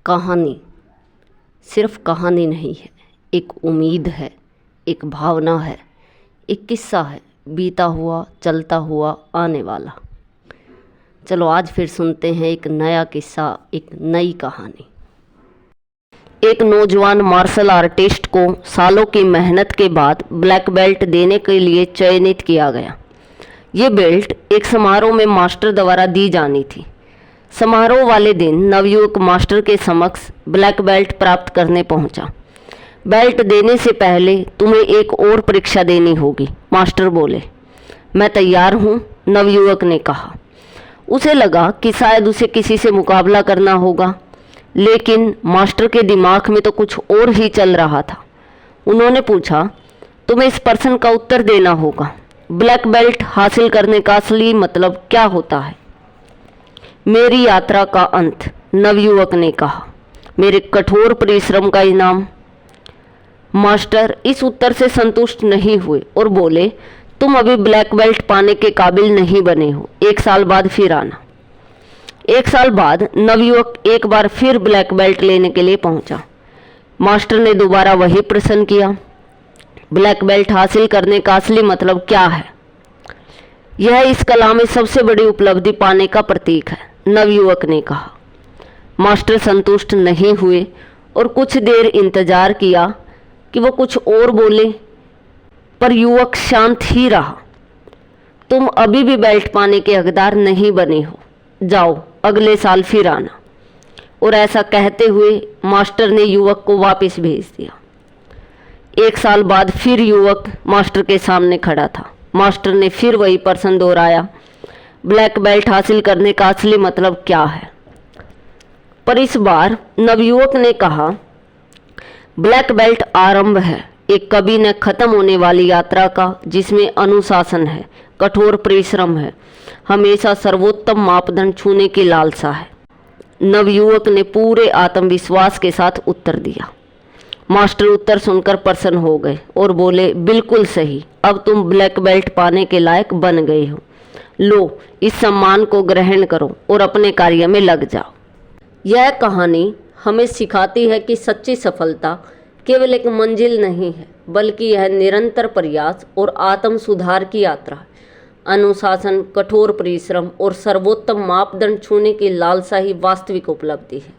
कहानी सिर्फ कहानी नहीं है, एक उम्मीद है, एक भावना है, एक किस्सा है, बीता हुआ, चलता हुआ, आने वाला। चलो आज फिर सुनते हैं एक नया किस्सा, एक नई कहानी। एक नौजवान मार्शल आर्टिस्ट को सालों की मेहनत के बाद ब्लैक बेल्ट देने के लिए चयनित किया गया। ये बेल्ट एक समारोह में मास्टर द्वारा दी जानी थी। समारोह वाले दिन नवयुवक मास्टर के समक्ष ब्लैक बेल्ट प्राप्त करने पहुंचा। बेल्ट देने से पहले तुम्हें एक और परीक्षा देनी होगी, मास्टर बोले। मैं तैयार हूं, नवयुवक ने कहा। उसे लगा कि शायद उसे किसी से मुकाबला करना होगा, लेकिन मास्टर के दिमाग में तो कुछ और ही चल रहा था। उन्होंने पूछा, तुम्हें इस प्रश्न का उत्तर देना होगा, ब्लैक बेल्ट हासिल करने का असली मतलब क्या होता है? मेरी यात्रा का अंत, नवयुवक ने कहा। मेरे कठोर परिश्रम का इनाम। मास्टर इस उत्तर से संतुष्ट नहीं हुए और बोले, तुम अभी ब्लैक बेल्ट पाने के काबिल नहीं बने हो, 1 साल बाद फिर आना। 1 साल बाद नवयुवक एक बार फिर ब्लैक बेल्ट लेने के लिए पहुंचा। मास्टर ने दोबारा वही प्रश्न किया, ब्लैक बेल्ट हासिल करने का असली मतलब क्या है? यह इस कला में सबसे बड़ी उपलब्धि पाने का प्रतीक है, नवयुवक ने कहा। मास्टर संतुष्ट नहीं हुए और कुछ देर इंतजार किया कि वो कुछ और बोले, पर युवक शांत ही रहा। तुम अभी भी बेल्ट पाने के हकदार नहीं बने हो, जाओ अगले साल फिर आना। और ऐसा कहते हुए मास्टर ने युवक को वापस भेज दिया। 1 साल बाद फिर युवक मास्टर के सामने खड़ा था। मास्टर ने फिर वही प्रश्न दोहराया, ब्लैक बेल्ट हासिल करने का असली मतलब क्या है? पर इस बार नवयुवक ने कहा, ब्लैक बेल्ट आरंभ है एक कभी न खत्म होने वाली यात्रा का, जिसमें अनुशासन है, कठोर परिश्रम है, हमेशा सर्वोत्तम मापदंड छूने की लालसा है। नवयुवक ने पूरे आत्मविश्वास के साथ उत्तर दिया। मास्टर उत्तर सुनकर प्रसन्न हो गए और बोले, बिल्कुल सही, अब तुम ब्लैक बेल्ट पाने के लायक बन गए हो। लो, इस सम्मान को ग्रहण करो और अपने कार्य में लग जाओ। यह कहानी हमें सिखाती है कि सच्ची सफलता केवल एक मंजिल नहीं है, बल्कि यह निरंतर प्रयास और आत्म सुधार की यात्रा है। अनुशासन, कठोर परिश्रम और सर्वोत्तम मापदंड छूने की लालसा ही वास्तविक उपलब्धि है।